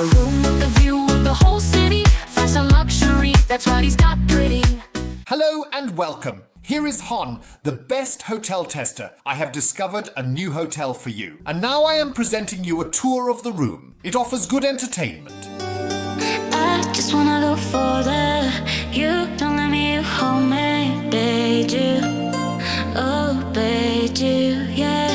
A room with a view of the whole city. Fashion luxury, that's what he's got pretty. Hello and welcome. Here is Han, the best hotel tester. I have discovered a new hotel for you. And now I am presenting you a tour of the room. It offers good entertainment. I just wanna go further. You don't let me hold me, bade you. Oh, bade you, yeah.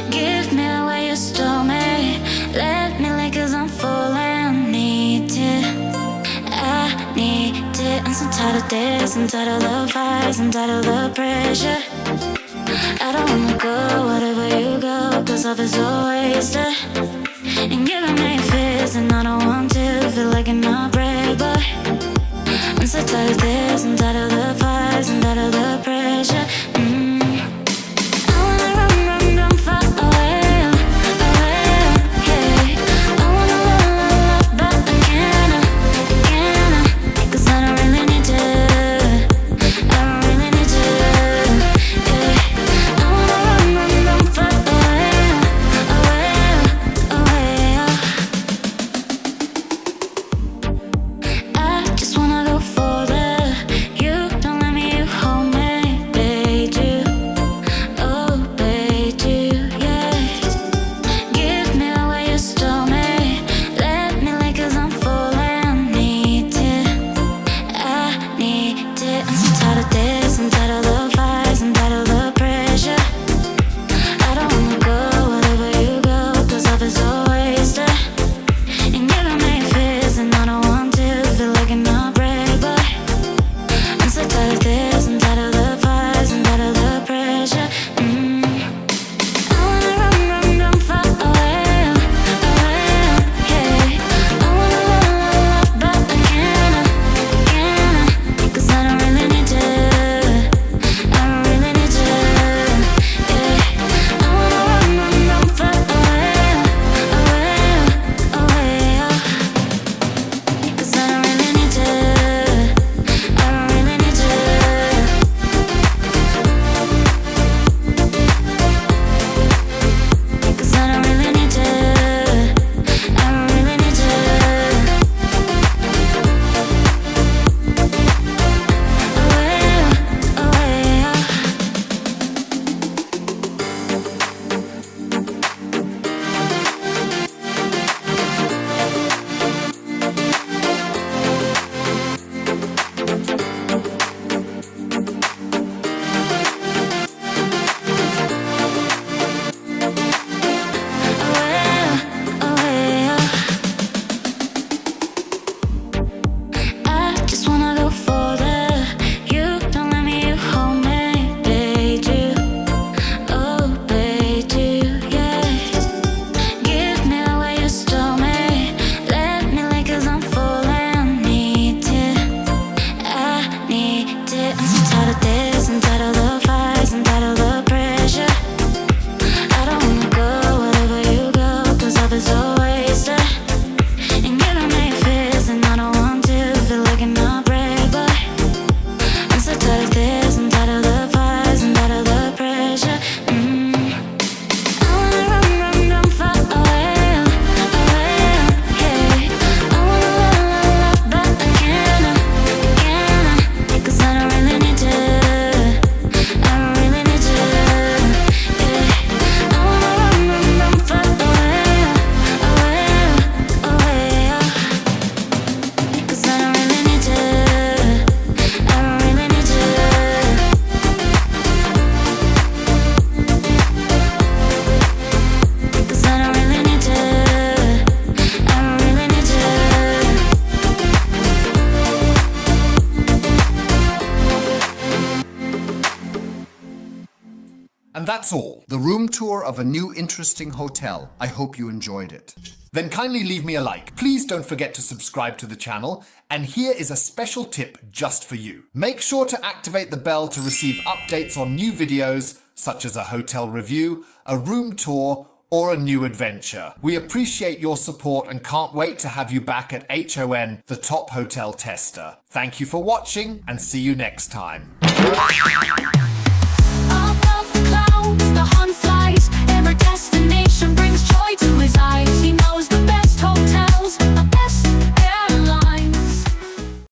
Give me away you stole me. Let me lick 'cause I'm falling. Need it, I need it. I'm so tired of this, I'm tired of the fights, I'm tired of the pressure. I don't wanna go wherever you go, 'cause love is so wasted. And you got me fist, and I don't want to feel like an outbreak, but I'm so tired of this, I'm tired of the fights, I'm tired of the pressure. I wanna run, run, run far away, away, yeah. I wanna love, love, love, but I can't, 'cause I don't really need to, I don't really need to, yeah. I wanna run, run, run far away, away, away, I just wanna go further. You don't let me hold me, bade you. Oh, bade you, yeah. Give me away you stole me. Let me lick 'cause I'm falling. Need it, I need it. I'm so tired of this, I'm tired of the fights, I'm tired of the pressure. I don't wanna go wherever you go, 'cause love is so wasted. And you got me fist, and I don't want to feel like an outbreak, but I'm so tired of this, I'm tired of the fights, I'm tired of the pressure. I wanna run, run, run far away, away, yeah. I wanna love, love, love, but I can't, 'cause I don't really need to, I don't really need to, yeah. I wanna run, run, run far away, away, away, 'cause I don't really need to, I don't really need to. 'Cause I don't really need to, I don't really need to. Away, away. I just wanna go further. You don't let me hold me, bade you. Oh, bade you, yeah. Give me away you stole me. Let me lick 'cause I'm falling. Need it, I need it. I'm so tired of this, I'm tired of the fights, I'm tired of the pressure. I don't wanna go wherever you go, 'cause love is so wasted. And you got me fist, and I don't want to feel like an outbreak, but I'm so tired of this, I'm tired of the fights, I'm tired of the pressure. I wanna run, run, run far away, away, yeah. I wanna love, love, love, but I can't, 'cause I don't really need to, I don't really need to, yeah. I wanna run, run, run far away, away, away, 'cause I don't really need to, I don't really need to. 'Cause I don't really need to, I don't really need to. And that's all. The room tour of a new interesting hotel. I hope you enjoyed it. Then kindly leave me a like. Please don't forget to subscribe to the channel. And here is a special tip just for you. Make sure to activate the bell to receive updates on new videos, such as a hotel review, a room tour, or a new adventure. We appreciate your support and can't wait to have you back at HON, the top hotel tester. Thank you for watching and see you next time.